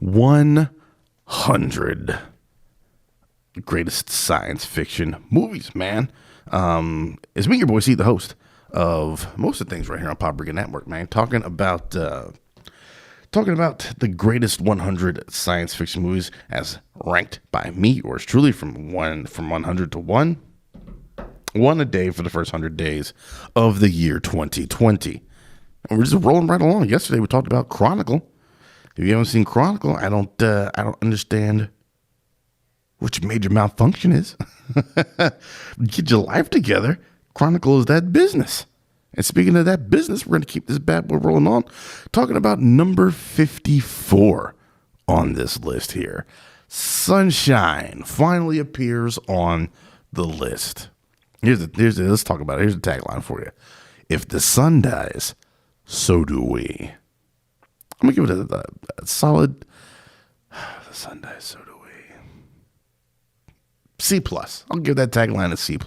100 greatest science fiction movies, man. It's me, your boy C, the host of most of the things right here on Pop Brigade Network, man. Talking about the greatest 100 science fiction movies as ranked by me, yours truly, from 100 to 1. One a day for the first 100 days of the year 2020. And we're just rolling right along. Yesterday we talked about Chronicle. If you haven't seen Chronicle, I don't understand what your major malfunction is. Get your life together. Chronicle is that business. And speaking of that business, we're going to keep this bad boy rolling on. Talking about number 54 on this list here. Sunshine finally appears on the list. Let's talk about it. Here's the tagline for you. If the sun dies, so do we. I'm going to give it a solid, the sun dies, so do we. C+. I'll give that tagline a C+.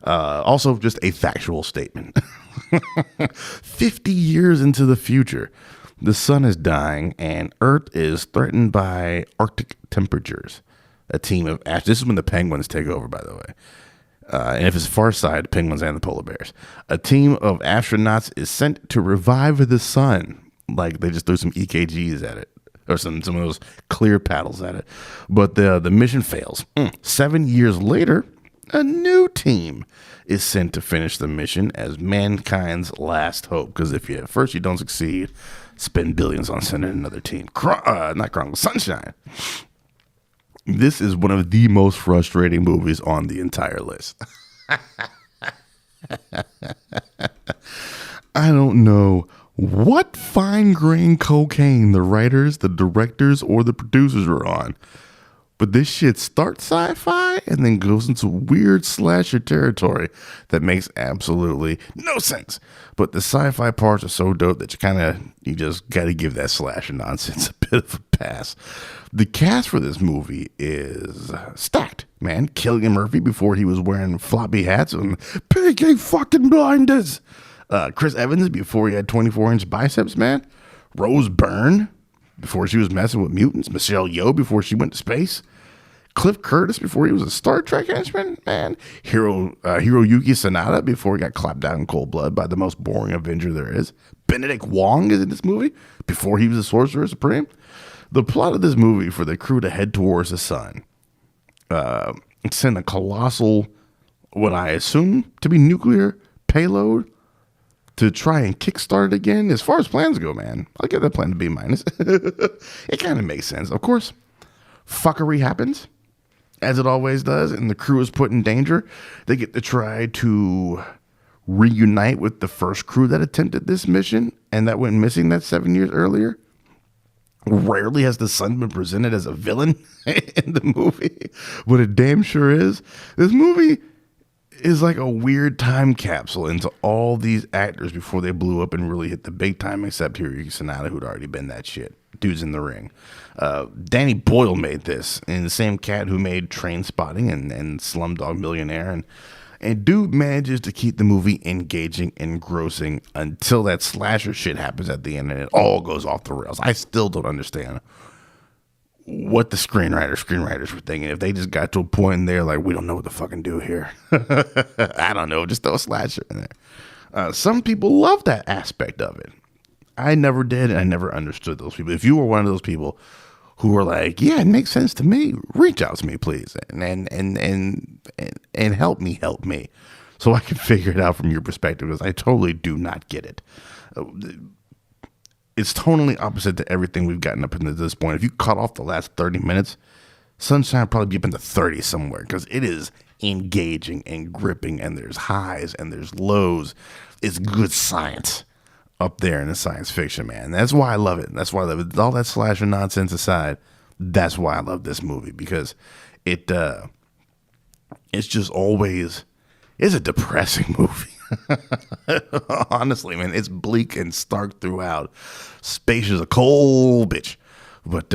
Also, just a factual statement. 50 years into the future, the sun is dying and Earth is threatened by Arctic temperatures. A team of this is when the penguins take over, by the way. And if it's far side, the penguins and the polar bears. A team of astronauts is sent to revive the sun. Like they just threw some EKGs at it, or some of those clear paddles at it. But the mission fails. 7 years later, a new team is sent to finish the mission as mankind's last hope. Because if at first you don't succeed, spend billions on sending another team. Not Chronicle, Sunshine. This is one of the most frustrating movies on the entire list. I don't know what fine-grained cocaine the writers, the directors, or the producers are on, but this shit starts sci-fi and then goes into weird slasher territory that makes absolutely no sense. But the sci-fi parts are so dope that you just got to give that slasher nonsense a bit of a pass. The cast for this movie is stacked, man. Cillian Murphy before he was wearing floppy hats and Peaky fucking blinders. Chris Evans before he had 24-inch biceps, man. Rose Byrne before she was messing with mutants. Michelle Yeoh before she went to space. Cliff Curtis before he was a Star Trek henchman, man. Hiroyuki Sanada before he got clapped out in cold blood by the most boring Avenger there is. Benedict Wong is in this movie before he was a Sorcerer Supreme. The plot of this movie for the crew to head towards the sun. Send a colossal, what I assume to be nuclear payload to try and kickstart it again. As far as plans go, man, I'll give that plan to B-. It kind of makes sense. Of course, fuckery happens, as it always does, and the crew is put in danger. They get to try to reunite with the first crew that attempted this mission and that went missing that 7 years earlier. Rarely has the sun been presented as a villain in the movie, but it damn sure is. This movie is like a weird time capsule into all these actors before they blew up and really hit the big time, except Hiroyuki Sanada, who'd already been that shit. Dude's in the ring. Danny Boyle made this, and the same cat who made Trainspotting and Slumdog Millionaire, and dude manages to keep the movie engaging, engrossing until that slasher shit happens at the end and it all goes off the rails. I still don't understand what the screenwriters were thinking. If they just got to a point and they're like, we don't know what to fucking do here. I don't know. Just throw a slasher in there. Some people love that aspect of it. I never did, and I never understood those people. If you were one of those people who were like, yeah, it makes sense to me, reach out to me, please, and help me, so I can figure it out from your perspective, because I totally do not get it. It's totally opposite to everything we've gotten up into this point. If you cut off the last 30 minutes, Sunshine probably be up in the 30s somewhere, because it is engaging and gripping, and there's highs and there's lows. It's good science up there in the science fiction, man. That's why I love it. That's why I love it. All that slasher nonsense aside, that's why I love this movie, because it's just always, it's a depressing movie. Honestly, man, it's bleak and stark throughout. Space is a cold bitch. But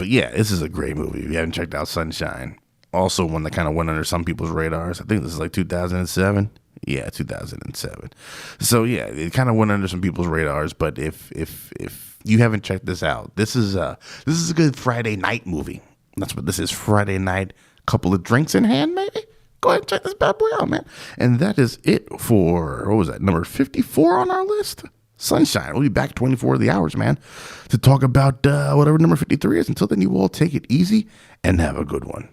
yeah, this is a great movie. If you haven't checked out Sunshine, Also one that kind of went under some people's radars. I think this is like 2007. Yeah, 2007. So yeah, it kind of went under some people's radars. But if you haven't checked this out, this is a good Friday night movie. That's what this is. Friday night, couple of drinks in hand, maybe. Go ahead and check this bad boy out, man. And that is it for, what was that, number 54 on our list? Sunshine. We'll be back 24 of the hours, man, to talk about whatever number 53 is. Until then, you all take it easy and have a good one.